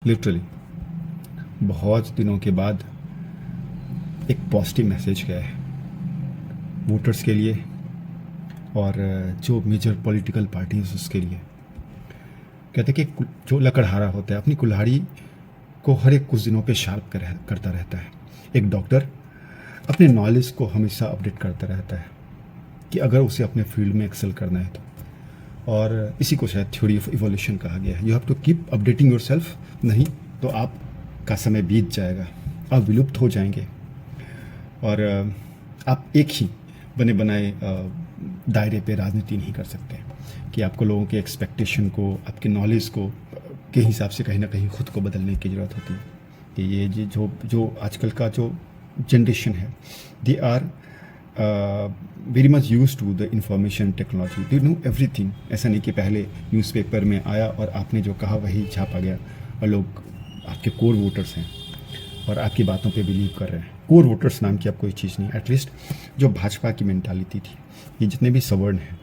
Literally बहुत दिनों के बाद एक पॉजिटिव मैसेज गया है वोटर्स के लिए और जो मेजर पॉलिटिकल पार्टीज उसके लिए। कहते हैं कि जो लकड़हारा होता है अपनी कुल्हाड़ी को हर एक कुछ दिनों पे शार्प करता रहता है। एक डॉक्टर अपने नॉलेज को हमेशा अपडेट करता रहता है कि अगर उसे अपने फील्ड में एक्सेल करना है तो। और इसी को शायद थ्योरी ऑफ इवोल्यूशन कहा गया है। You have to keep updating yourself, नहीं तो आपका समय बीत जाएगा, आप विलुप्त हो जाएंगे और आप एक ही बने बनाए दायरे पे राजनीति नहीं कर सकते कि आपको लोगों के एक्सपेक्टेशन को, आपके नॉलेज को के हिसाब से कहीं ना कहीं खुद को बदलने की ज़रूरत होती है। कि ये जो आजकल का जो जनरेशन है, they are very much use to the information technology, they know everything. ऐसा नहीं कि पहले न्यूज़पेपर में आया और आपने जो कहा वही छापा गया और लोग आपके कोर वोटर्स हैं और आपकी बातों पे बिलीव कर रहे हैं। कोर वोटर्स नाम की अब कोई चीज़ नहीं। एटलीस्ट जो भाजपा की मेंटालिटी थी, ये जितने भी सवर्ण हैं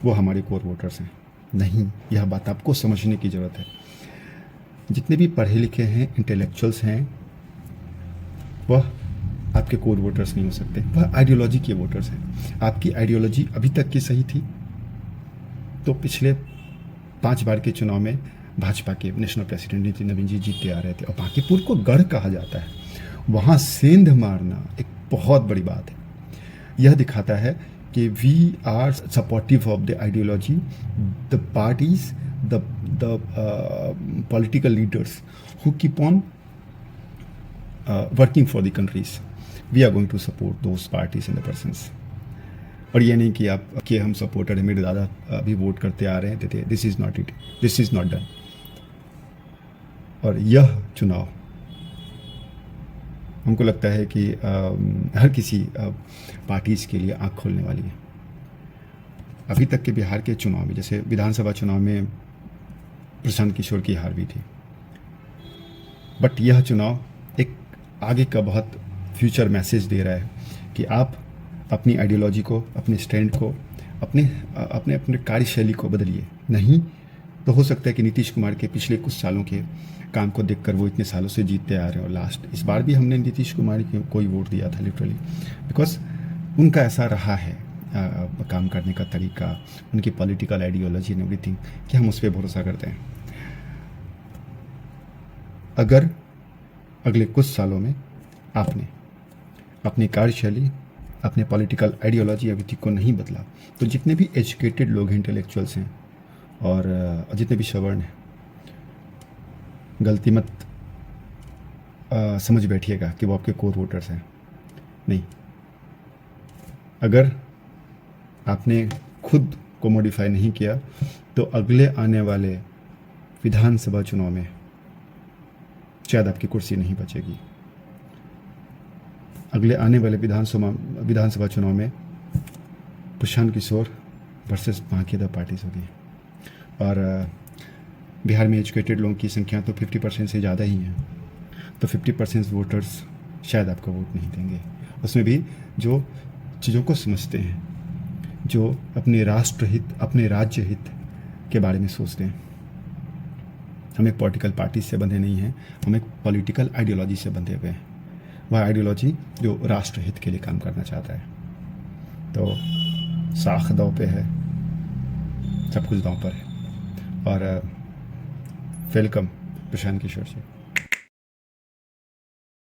वो हमारे कोर वोटर्स हैं। नहीं, यह बात आपको समझने की ज़रूरत है। जितने भी पढ़े लिखे हैं, इंटेलेक्चुअल्स हैं, वह आपके कोर वोटर्स नहीं हो सकते। वह आइडियोलॉजी के वोटर्स हैं। आपकी आइडियोलॉजी अभी तक की सही थी तो पिछले 5 बार के चुनाव में भाजपा के नेशनल प्रेसिडेंट नितिन नवीन जी जीतते आ रहे थे। और बांकीपुर को गढ़ कहा जाता है, वहाँ सेंध मारना एक बहुत बड़ी बात है। यह दिखाता है कि we are supportive of the ideology, the parties, the political leaders who keep on working for the countries. We are going to support those parties and the persons. और ये नहीं कि आप कि हम सपोर्टर हैं, मेरे दादा अभी वोट करते आ रहे थे। This is not it, this is not done. और यह चुनाव हमको लगता है कि हर किसी पार्टीज़ के लिए आँख खोलने वाली है। अभी तक के बिहार के चुनाव में, जैसे विधानसभा चुनाव में प्रशांत किशोर की हार भी थी, बट यह चुनाव एक आगे का बहुत फ्यूचर मैसेज दे रहा है कि आप अपनी आइडियोलॉजी को, अपने स्टैंड को, अपने कार्यशैली को बदलिए। नहीं तो हो सकता है कि नीतीश कुमार के पिछले कुछ सालों के काम को देखकर वो इतने सालों से जीतते आ रहे हैं। और लास्ट इस बार भी हमने नीतीश कुमार को ही वोट दिया था लिटरली, बिकॉज उनका ऐसा रहा है काम करने का तरीका, उनकी पॉलिटिकल आइडियोलॉजी एंड एवरीथिंग, कि हम उस पर भरोसा करते हैं। अगर अगले कुछ सालों में आपने अपनी कार्यशैली, अपने पॉलिटिकल आइडियोलॉजी एवरीथिंग को नहीं बदला, तो जितने भी एजुकेटेड लोग हैं, इंटेलेक्चुअल्स हैं और जितने भी सवर्ण हैं, गलती मत समझ बैठिएगा कि वो आपके कोर वोटर्स हैं। नहीं, अगर आपने खुद को मॉडिफाई नहीं किया तो अगले आने वाले विधानसभा चुनाव में शायद आपकी कुर्सी नहीं बचेगी। अगले आने वाले विधानसभा चुनाव में प्रशांत किशोर वर्सेस बाकी अदर पार्टीज होगी। और बिहार में एजुकेटेड लोगों की संख्या तो 50% से ज़्यादा ही है, तो 50% वोटर्स शायद आपका वोट नहीं देंगे। उसमें भी जो चीज़ों को समझते हैं, जो अपने राष्ट्र हित, अपने राज्य हित के बारे में सोचते हैं। हम एक पॉलिटिकल पार्टी से बंधे नहीं हैं, हम एक पॉलिटिकल आइडियोलॉजी से बंधे हुए हैं। वह आइडियोलॉजी जो राष्ट्र हित के लिए काम करना चाहता है। तो साख दांव पे है, सब कुछ दांव पर है। और वेलकम प्रशांत किशोर जी।